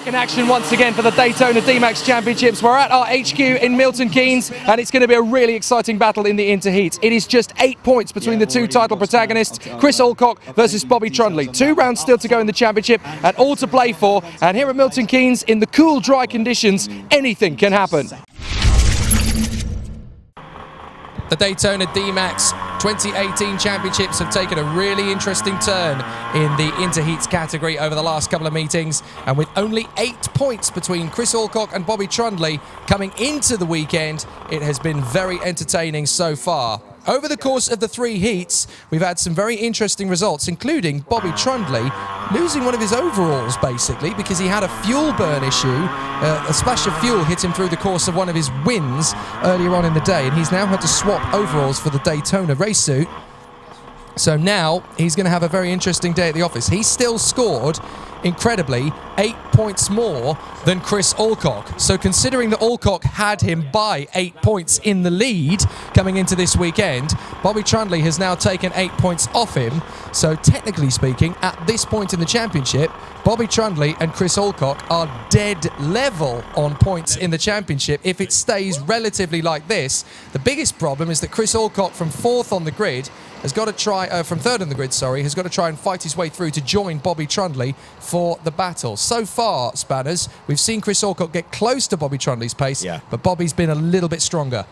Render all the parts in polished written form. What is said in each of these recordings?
back in action once again for the Daytona DMAX Championships. We're at our HQ in Milton Keynes, and it's going to be a really exciting battle in the interheats. It is just 8 points between the two title protagonists, Chris Alcock versus Bobby Trundley. 2 rounds still to go in the championship and all to play for. And here at Milton Keynes, in the cool, dry conditions, anything can happen. The Daytona DMAX 2018 Championships have taken a really interesting turn in the interheats category over the last couple of meetings, and with only 8 points between Chris Alcock and Bobby Trundley coming into the weekend, it has been very entertaining so far. Over the course of the 3 heats, we've had some very interesting results, including Bobby Trundley losing one of his overalls, basically, because he had a fuel burn issue. A splash of fuel hit him through the course of one of his wins earlier on in the day, and he's now had to swap overalls for the Daytona race suit. So now he's going to have a very interesting day at the office. He still scored, incredibly, 8 points more than Chris Alcock. So considering that Alcock had him by 8 points in the lead coming into this weekend, Bobby Trundley has now taken 8 points off him. So technically speaking, at this point in the championship, Bobby Trundley and Chris Alcock are dead level on points in the championship if it stays relatively like this. The biggest problem is that Chris Alcock from 4th on the grid has got to try, from 3rd on the grid, sorry, has got to try and fight his way through to join Bobby Trundley for the battle. So far, Spanners, we've seen Chris Alcock get close to Bobby Trundley's pace, but Bobby's been a little bit stronger.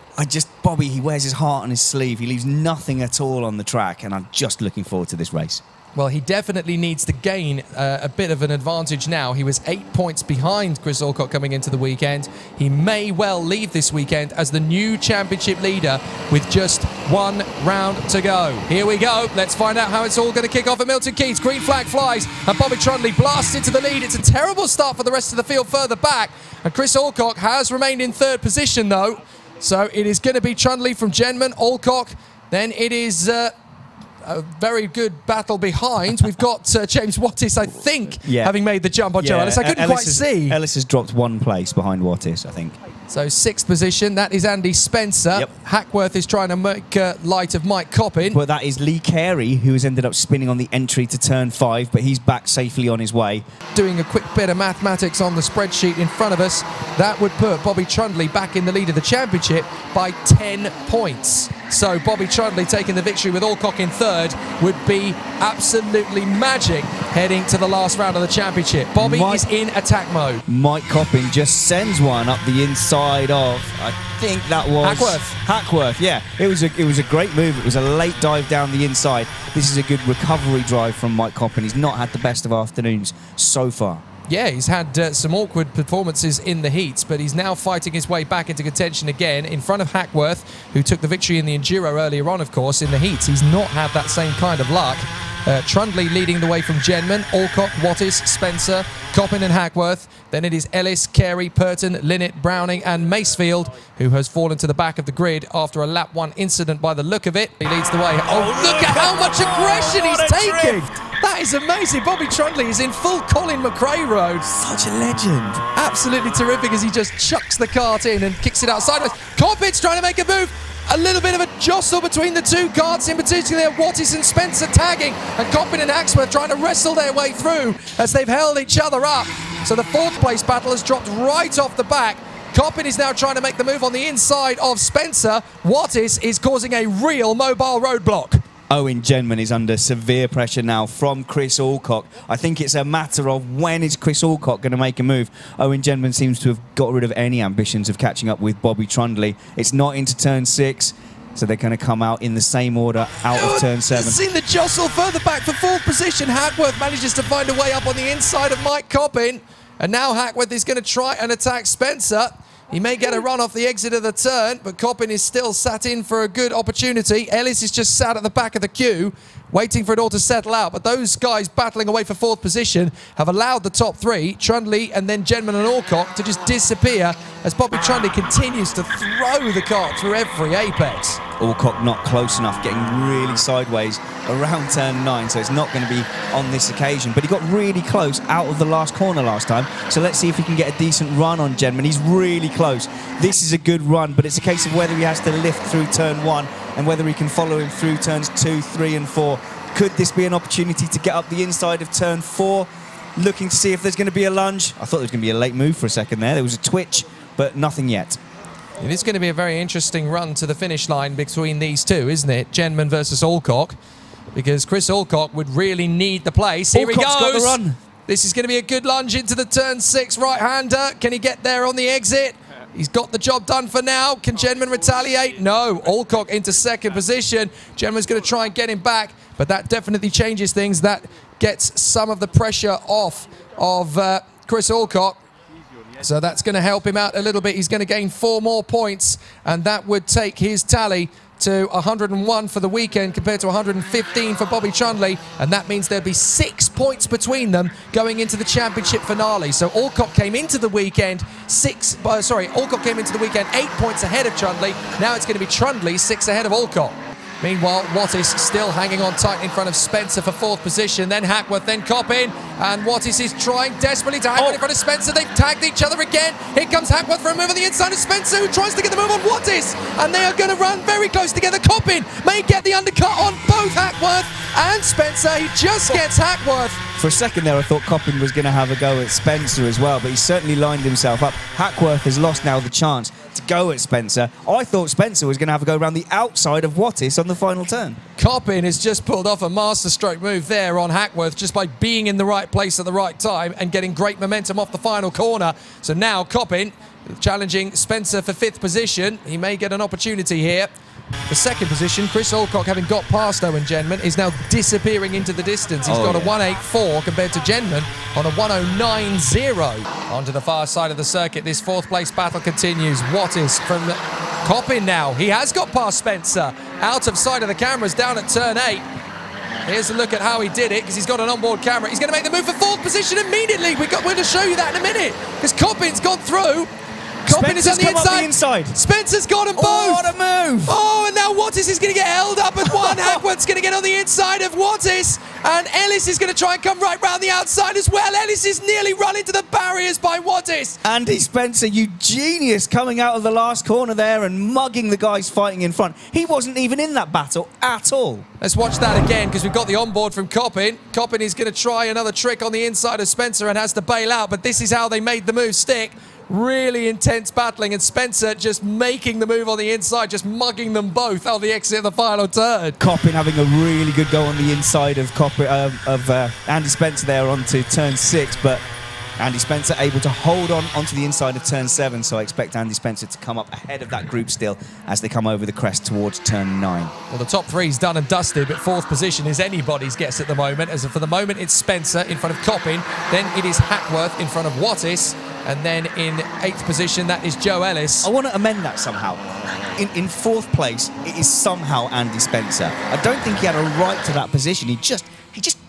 Bobby, he wears his heart on his sleeve. He leaves nothing at all on the track, and I'm just looking forward to this race. Well, he definitely needs to gain a bit of an advantage now. He was 8 points behind Chris Alcock coming into the weekend. He may well leave this weekend as the new championship leader with just 1 round to go. Here we go. Let's find out how it's all going to kick off at Milton Keynes. Green flag flies, and Bobby Trundley blasts into the lead. It's a terrible start for the rest of the field further back, and Chris Alcock has remained in 3rd position, though. So it is going to be Trundley from Genman, Alcock. Then it is... a very good battle behind. We've got James Wattis, I think, having made the jump on Joe Ellis. I couldn't quite see. Ellis has dropped 1 place behind Wattis, I think. So 6th position, that is Andy Spencer. Hackworth is trying to make light of Mike Coppin. But that is Lee Carey, who has ended up spinning on the entry to turn 5, but he's back safely on his way. Doing a quick bit of mathematics on the spreadsheet in front of us, that would put Bobby Trundley back in the lead of the championship by 10 points. So Bobby Trundley taking the victory with Alcock in 3rd would be absolutely magic heading to the last round of the championship. Bobby is in attack mode. Mike Coppin just sends one up the inside of, I think that was... Hackworth, yeah. It was a great move. It was a late dive down the inside. This is a good recovery drive from Mike Coppin. He's not had the best of afternoons so far. Yeah, he's had some awkward performances in the heats, but he's now fighting his way back into contention again in front of Hackworth, who took the victory in the Enduro earlier on, of course, in the heats. He's not had that same kind of luck. Trundley leading the way from Genman, Alcock, Wattis, Spencer, Coppin and Hackworth. Then it is Ellis, Carey, Purton, Linnett, Browning and Macefield, who has fallen to the back of the grid after a lap 1 incident by the look of it. He leads the way. Oh, look at how much aggression he's taking! That is amazing. Bobby Trundley is in full Colin McRae mode. Such a legend. Absolutely terrific as he just chucks the kart in and kicks it out sideways. Coppin's trying to make a move. A little bit of a jostle between the 2 karts, in particular Wattis and Spencer tagging, and Coppin and Hackworth trying to wrestle their way through as they've held each other up. So the 4th place battle has dropped right off the back. Coppin is now trying to make the move on the inside of Spencer. Wattis is causing a real mobile roadblock. Owen Genman is under severe pressure now from Chris Alcock. I think it's a matter of when is Chris Alcock going to make a move. Owen Genman seems to have got rid of any ambitions of catching up with Bobby Trundley. It's not into turn 6, so they're going to come out in the same order out of turn 7. Seen the jostle further back for 4th position. Hackworth manages to find a way up on the inside of Mike Coppin, and now Hackworth is going to try and attack Spencer. He may get a run off the exit of the turn, but Coppin is still sat in for a good opportunity. Ellis is just sat at the back of the queue, waiting for it all to settle out. But those guys battling away for 4th position have allowed the top 3, Trundley and then Genman and Alcock, to just disappear as Bobby Trundley continues to throw the kart through every apex. Alcock not close enough, getting really sideways around turn 9, so it's not going to be on this occasion. But he got really close out of the last corner last time, so let's see if he can get a decent run on Genman. He's really close. This is a good run, but it's a case of whether he has to lift through turn 1 and whether he can follow him through turns 2, 3 and 4. Could this be an opportunity to get up the inside of turn 4? looking to see if there's going to be a lunge. I thought there was going to be a late move for a second there. There was a twitch, but nothing yet. It is going to be a very interesting run to the finish line between these two, isn't it? Genman versus Alcock, because Chris Alcock would really need the place. Here he goes. Got the run. This is going to be a good lunge into the turn 6 right-hander. Can he get there on the exit? He's got the job done for now. Can Genman retaliate? No. Alcock into second position. Genman's going to try and get him back, but that definitely changes things. That gets some of the pressure off of Chris Alcock. So that's going to help him out a little bit. He's going to gain 4 more points, and that would take his tally to 101 for the weekend compared to 115 for Bobby Trundley, and that means there'll be 6 points between them going into the championship finale. So Alcock came into the weekend Alcock came into the weekend 8 points ahead of Trundley. Now it's going to be Trundley 6 ahead of Alcock. Meanwhile, Wattis still hanging on tight in front of Spencer for 4th position, then Hackworth, then Coppin, and Wattis is trying desperately to Hackworth in front of Spencer. They've tagged each other again. Here comes Hackworth for a move on the inside of Spencer, who tries to get the move on Wattis, and they are going to run very close together. Coppin may get the undercut on both Hackworth and Spencer. He just gets Hackworth. For a second there, I thought Coppin was going to have a go at Spencer as well, but he certainly lined himself up. Hackworth has lost now the chance to go at Spencer. I thought Spencer was going to have a go around the outside of Wattis on the final turn. Coppin has just pulled off a masterstroke move there on Hackworth just by being in the right place at the right time and getting great momentum off the final corner. So now Coppin challenging Spencer for 5th position. He may get an opportunity here. The 2nd position, Chris Alcock, having got past Owen Genman, is now disappearing into the distance. He's got a 1.84 compared to Genman on a 1.090. Onto the far side of the circuit, this 4th place battle continues. Wattis from Coppin now. He has got past Spencer. Out of sight of the cameras down at turn 8. Here's a look at how he did it, because he's got an onboard camera. He's going to make the move for 4th position immediately. We're going to show you that in a minute, because Coppin's gone through. Coppin is on the inside. Spencer's got them both. Oh, what a move. Oh, and now Wattis is going to get held up at 1. Hackworth's going to get on the inside of Wattis. And Ellis is going to try and come right round the outside as well. Ellis is nearly run into the barriers by Wattis. Andy Spencer, you genius, coming out of the last corner there and mugging the guys fighting in front. He wasn't even in that battle at all. Let's watch that again, because we've got the onboard from Coppin. Coppin is going to try another trick on the inside of Spencer and has to bail out, but this is how they made the move stick. Really intense battling, and Spencer just making the move on the inside, just mugging them both on the exit of the final turn. Coppin having a really good go on the inside of Andy Spencer there onto turn 6, but Andy Spencer able to hold on onto the inside of turn 7, so I expect Andy Spencer to come up ahead of that group still as they come over the crest towards turn 9. Well, the top 3's done and dusted, but 4th position is anybody's guess at the moment. As for the moment, it's Spencer in front of Coppin, then it is Hackworth in front of Wattis, and then in 8th position, that is Joe Ellis. I want to amend that somehow. In 4th place, it is somehow Andy Spencer. I don't think he had a right to that position. He just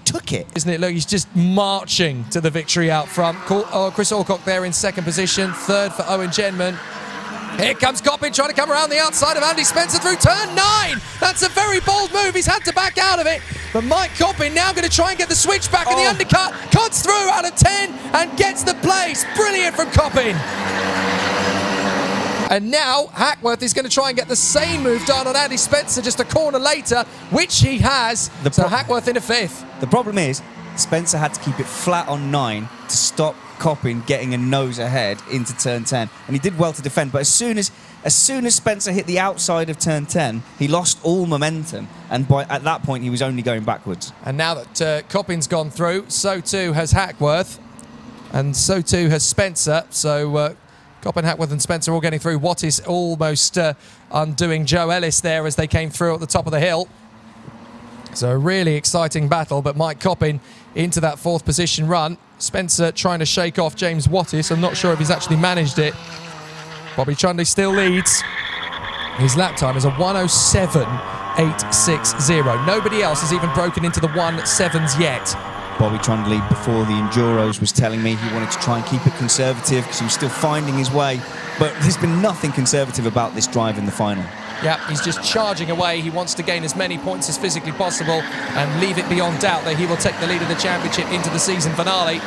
took it. Isn't it? Look, he's just marching to the victory out front. Chris Alcock there in 2nd position, 3rd for Owen Genman. Here comes Coppin trying to come around the outside of Andy Spencer through turn 9. That's a very bold move. He's had to back out of it. But Mike Coppin now going to try and get the switch back in the undercut. Cuts through out of 10 and gets the place. Brilliant from Coppin. And now Hackworth is going to try and get the same move done on Andy Spencer just a corner later, which he has. So Hackworth into 5th. The problem is Spencer had to keep it flat on 9 to stop Coppin getting a nose ahead into turn 10, and he did well to defend, but as soon as Spencer hit the outside of turn 10, he lost all momentum, and at that point he was only going backwards. And now that Coppin's gone through, so too has Hackworth, and so too has Spencer. So Coppin, Hackworth and Spencer all getting through. Wattis almost undoing Joe Ellis there as they came through at the top of the hill. So a really exciting battle, but Mike Coppin into that 4th position run. Spencer trying to shake off James Wattis. I'm not sure if he's actually managed it. Bobby Trundley still leads. His lap time is a 1:07.860. Nobody else has even broken into the 1.7s yet. Bobby Trundley, before the Enduros, was telling me he wanted to try and keep it conservative because he was still finding his way. But there's been nothing conservative about this drive in the final. Yeah, he's just charging away. He wants to gain as many points as physically possible and leave it beyond doubt that he will take the lead of the championship into the season finale.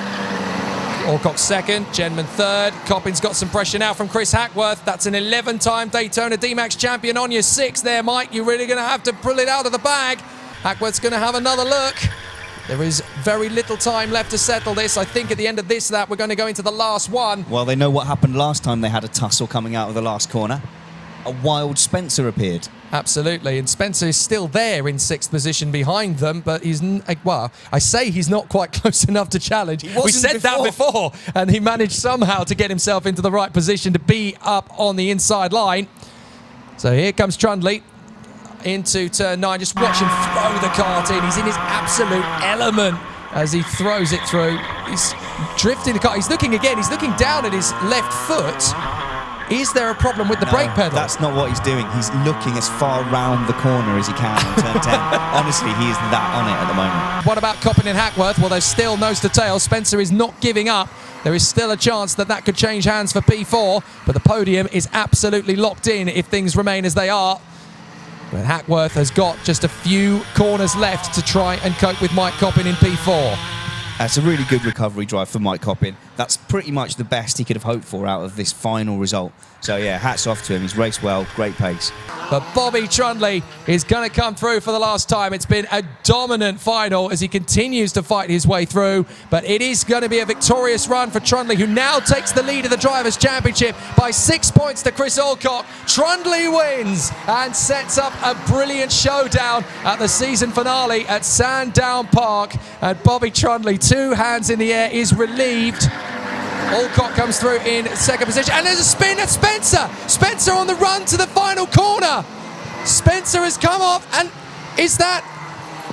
Alcock 2nd, Genman 3rd. Coppin's got some pressure now from Chris Hackworth. That's an 11-time Daytona DMAX champion on your 6th there, Mike. You're really going to have to pull it out of the bag. Hackworth's going to have another look. There is very little time left to settle this. I think at the end of this lap, we're going to go into the last one. Well, they know what happened last time they had a tussle coming out of the last corner. A wild Spencer appeared. Absolutely, and Spencer is still there in 6th position behind them, but he's, well, I say he's not quite close enough to challenge. We said that before, and he managed somehow to get himself into the right position to be up on the inside line. So here comes Trundley into turn 9. Just watch him throw the kart in. He's in his absolute element as he throws it through. He's drifting the kart. He's looking again. He's looking down at his left foot. Is there a problem with the brake pedal? That's not what he's doing. He's looking as far round the corner as he can on turn 10. Honestly, he is that on it at the moment. What about Coppin and Hackworth? Well, there's still nose to tail. Spencer is not giving up. There is still a chance that that could change hands for P4, but the podium is absolutely locked in if things remain as they are. But Hackworth has got just a few corners left to try and cope with Mike Coppin in P4. That's a really good recovery drive for Mike Coppin. That's pretty much the best he could have hoped for out of this final result. So yeah, hats off to him. He's raced well, great pace. But Bobby Trundley is going to come through for the last time. It's been a dominant final as he continues to fight his way through. But it is going to be a victorious run for Trundley, who now takes the lead of the Drivers' Championship by 6 points to Chris Alcock. Trundley wins and sets up a brilliant showdown at the season finale at Sandown Park. And Bobby Trundley, 2 hands in the air, is relieved. Alcock comes through in 2nd position, and there's a spin at Spencer. Spencer on the run to the final corner. Spencer has come off, and is that...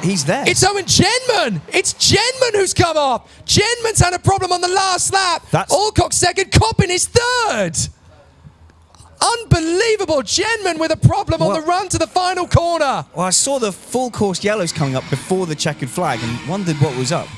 He's there. It's Owen Genman. It's Genman who's come off. Genman's had a problem on the last lap. Alcock 2nd, Coppin is 3rd. Unbelievable. Genman with a problem on the run to the final corner. Well, I saw the full course yellows coming up before the checkered flag and wondered what was up.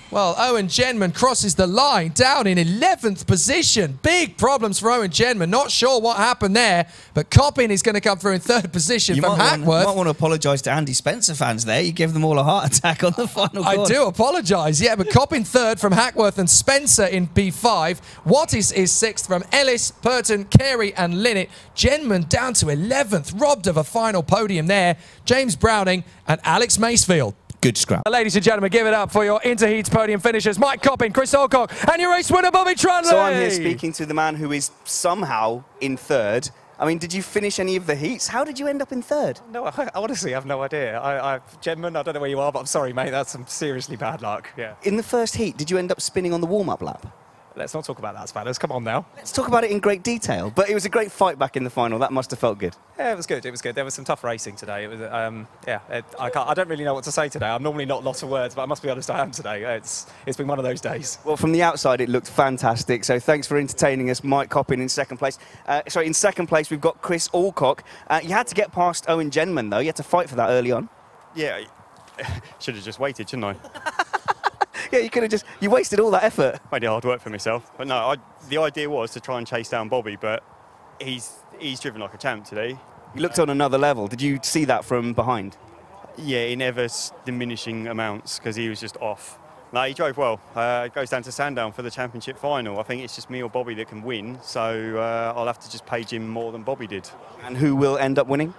Well, Owen Genman crosses the line down in 11th position. Big problems for Owen Genman. Not sure what happened there, but Coppin is going to come through in 3rd position from Hackworth. You might want to apologise to Andy Spencer fans there. You give them all a heart attack on the final corner. I do apologise, yeah, but Coppin 3rd from Hackworth and Spencer in P5. Wattis is 6th from Ellis, Purton, Carey and Linnett. Genman down to 11th, robbed of a final podium there. James Browning and Alex Macefield. Good scrap. Ladies and gentlemen, give it up for your Interheats podium finishers, Mike Coppin, Chris Alcock, and your race winner, Bobby Trundley. So I'm here speaking to the man who is somehow in 3rd. I mean, did you finish any of the heats? How did you end up in 3rd? No, I honestly have no idea. Genman, I don't know where you are, but I'm sorry, mate. That's some seriously bad luck. Yeah. In the first heat, did you end up spinning on the warm-up lap? Let's not talk about that, Spanners. Come on now. Let's talk about it in great detail. But it was a great fight back in the final. That must have felt good. Yeah, it was good. It was good. There was some tough racing today. It was, I don't really know what to say today. I'm normally not lots of words, but I must be honest, I am today. It's been one of those days. Well, from the outside, it looked fantastic. So thanks for entertaining us, Mike Coppin in 2nd place. In 2nd place, we've got Chris Alcock. You had to get past Owen Genman, though. You had to fight for that early on. Yeah, should have just waited, shouldn't I? Yeah, you could have you wasted all that effort. I did hard work for myself. But no, the idea was to try and chase down Bobby, but he's driven like a champ today. He looked on another level. Did you see that from behind? Yeah, in ever diminishing amounts, because he was just off. No, he drove well. Goes down to Sandown for the championship final. I think it's just me or Bobby that can win, so I'll have to just page him more than Bobby did. And who will end up winning?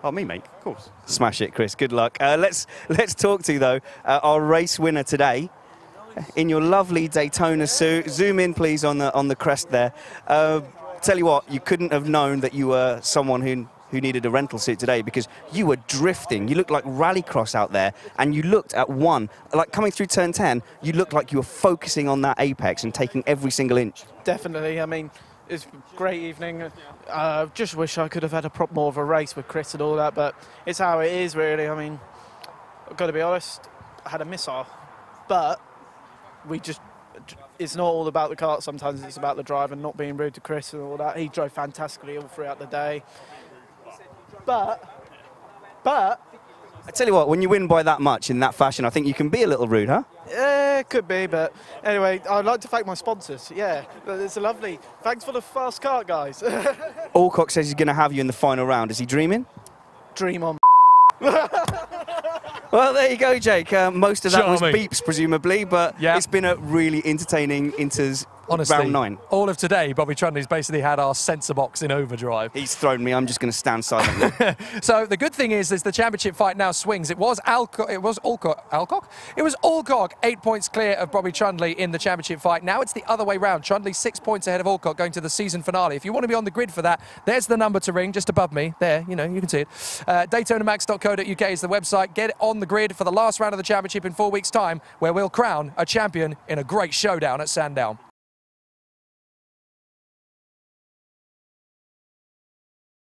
Oh, me, mate, of course. Smash it, Chris. Good luck. Let's talk to, though, our race winner today. In your lovely Daytona suit. Zoom in, please, on the crest there. Tell you what, you couldn't have known that you were someone who needed a rental suit today, because you were drifting. You looked like rallycross out there, and you looked at like coming through turn 10, you looked like you were focusing on that apex and taking every single inch. Definitely. I mean, it's a great evening. Just wish I could have had more of a race with Chris and all that, but it's how it is, really. I mean, I've got to be honest, I had a missile, but it's not all about the kart. Sometimes it's about the drive and not being rude to Chris and all that. He drove fantastically all throughout the day. But I tell you what, when you win by that much in that fashion, I think you can be a little rude, huh? Yeah, could be, but anyway, I'd like to thank my sponsors. Yeah, it's a lovely. Thanks for the fast kart, guys. Alcock says he's going to have you in the final round. Is he dreaming? Dream on. Well, there you go, Jake. Most of that was Charming. beeps, presumably, but Yeah. It's been a really entertaining Honestly, round 9. all of today, Bobby Trundley's basically had our sensor box in overdrive. He's thrown me. I'm just going to stand silently. So the good thing is the championship fight now swings. It was Alcock. It was 8 points clear of Bobby Trundley in the championship fight. Now it's the other way round. Trundley 6 points ahead of Alcock going to the season finale. If you want to be on the grid for that, there's the number to ring just above me. There, you know, you can see it. DaytonaMax.co.uk is the website. Get on the grid for the last round of the championship in 4 weeks' time, where we'll crown a champion in a great showdown at Sandown.